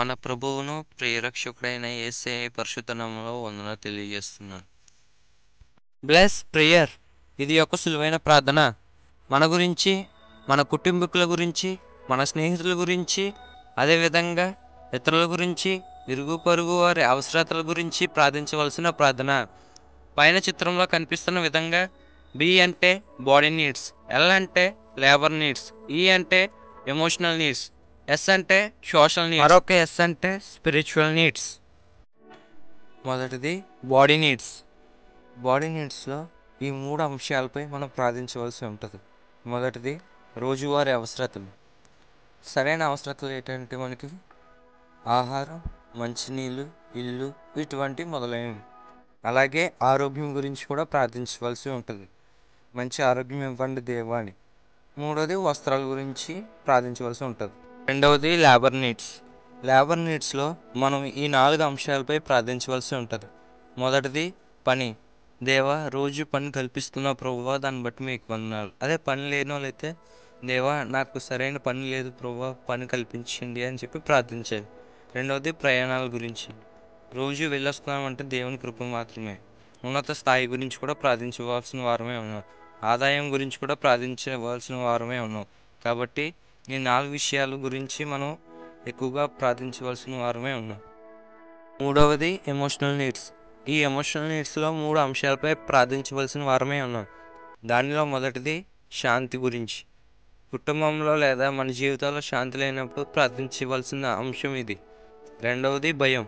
మన ప్రభువును ప్రియరక్షకుడైన యేసయ్య పరిశుద్ధ నామములో వందనాలు తెలియజేస్తున్నాను. Bless prayer. ఇది ఒక సులువైన ప్రార్థన. మన గురించి, మన కుటుంబీకుల గురించి, మన స్నేహితుల గురించి, అదేవిధంగా ఇతరుల గురించి, ఇరుగు పొరుగు వారి అవసరతల గురించి ప్రార్థించవలసిన ప్రార్థన. పైన చిత్రంలో కనిపిస్తున్న విధంగా బి అంటే బాడీ నీడ్స్, ఎల్ అంటే లేబర్ నీడ్స్, ఈ అంటే ఎమోషనల్ నీడ్స్, ఎస్ అంటే సోషల్ నీడ్స్, మరొక ఎస్ అంటే స్పిరిచువల్ నీడ్స్. మొదటిది బాడీ నీడ్స్. బాడీ నీడ్స్లో ఈ 3 అంశాలపై మనం ప్రార్థించవలసి ఉంటుంది. మొదటిది రోజువారీ అవసరతలు. సరైన అవసరతలు ఏంటంటే మనకి ఆహారం, మంచినీళ్ళు, ఇల్లు, ఇటువంటి మొదలైనవి. అలాగే ఆరోగ్యం గురించి కూడా ప్రార్థించవలసి ఉంటుంది. మంచి ఆరోగ్యం ఇవ్వండి దేవా అని. మూడవది వస్త్రాల గురించి ప్రార్థించవలసి ఉంటుంది. రెండవది లేబర్ నీడ్స్. లేబర్ నీడ్స్లో మనం ఈ 4 అంశాలపై ప్రార్థించవలసి ఉంటుంది. మొదటిది పని. దేవా రోజు పని కల్పిస్తున్న ప్రభువా, దాన్ని బట్టి మీకు వందనాలు. అదే పని లేని వాళ్ళైతే దేవా నాకు సరైన పని లేదు ప్రభువా, పని కల్పించండి అని చెప్పి ప్రార్థించాలి. రెండవది ప్రయాణాల గురించి. రోజు వెళ్ళొస్తున్నామంటే దేవుని కృప మాత్రమే. ఉన్నత స్థాయి గురించి కూడా ప్రార్థించవలసిన వారమే ఉన్నాం. ఆదాయం గురించి కూడా ప్రార్థించవలసిన వారమే ఉన్నాం. కాబట్టి ఈ 4 విషయాల గురించి మనం ఎక్కువగా ప్రార్థించవలసిన వారమే ఉన్నాం. మూడవది ఎమోషనల్ నీడ్స్. ఈ ఎమోషనల్ నీడ్స్లో 3 అంశాలపై ప్రార్థించవలసిన వారమే ఉన్నాం. దానిలో మొదటిది శాంతి గురించి. కుటుంబంలో లేదా మన జీవితాల్లో శాంతి లేనప్పుడు ప్రార్థించవలసిన అంశం ఇది. రెండవది భయం.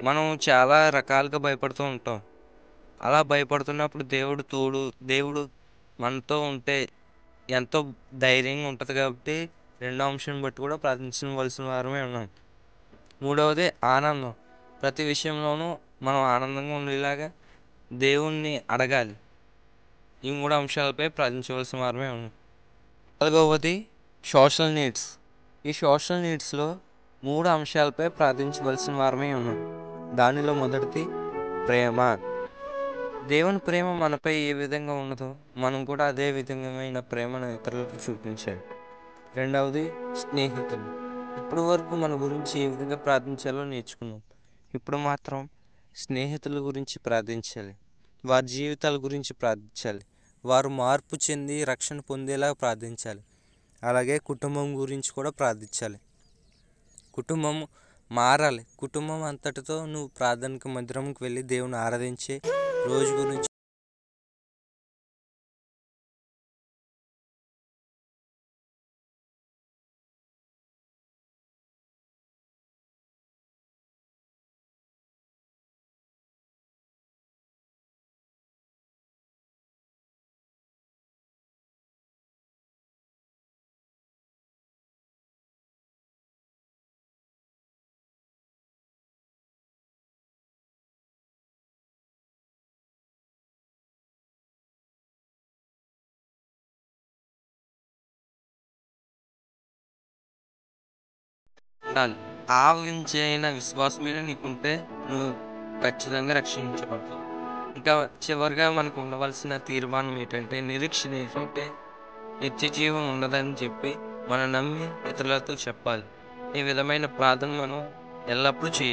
మనం చాలా రకాలుగా భయపడుతూ ఉంటాం. అలా భయపడుతున్నప్పుడు దేవుడు మనతో ఉంటే ఎంతో ధైర్యంగా ఉంటుంది. కాబట్టి రెండో అంశం బట్టి కూడా ప్రార్థించవలసిన వారమే ఉన్నాం. మూడవది ఆనందం. ప్రతి విషయంలోనూ మనం ఆనందంగా ఉండేలాగా దేవుణ్ణి అడగాలి. ఈ 3 అంశాలపై ప్రార్థించవలసిన వారమే ఉన్నాం. 4వది సోషల్ నీడ్స్. ఈ సోషల్ నీడ్స్లో 3 అంశాలపై ప్రార్థించవలసిన వారమే ఉన్నాం. దానిలో మొదటిది ప్రేమ. దేవుని ప్రేమ మనపై ఏ విధంగా ఉన్నదో మనం కూడా అదే విధమైన ప్రేమను ఇతరులకు చూపించాలి. రెండవది స్నేహితులు. ఇప్పటి వరకు మన గురించి ఏ విధంగా ప్రార్థించాలో నేర్చుకున్నాం. ఇప్పుడు మాత్రం స్నేహితుల గురించి ప్రార్థించాలి. వారి జీవితాల గురించి ప్రార్థించాలి. వారు మార్పు చెంది రక్షణ పొందేలా ప్రార్థించాలి. అలాగే కుటుంబం గురించి కూడా ప్రార్థించాలి. కుటుంబం మారాలి. కుటుంబం అంతటితో నువ్వు ప్రార్థనకు మందిరంకి వెళ్ళి దేవుని ఆరాధించే రోజు గురించి ఉండాలి. ఆవించైన విశ్వాసమైన నీకుంటే నువ్వు ఖచ్చితంగా రక్షించబడతావు. ఇంకా చివరిగా మనకు ఉండవలసిన తీర్మానం ఏంటంటే, నిరీక్షణ ఏంటంటే నిత్య జీవం ఉండదని చెప్పి మనం నమ్మి ఇతరులతో చెప్పాలి. ఈ విధమైన ప్రార్థన మనం ఎల్లప్పుడూ చేయాలి.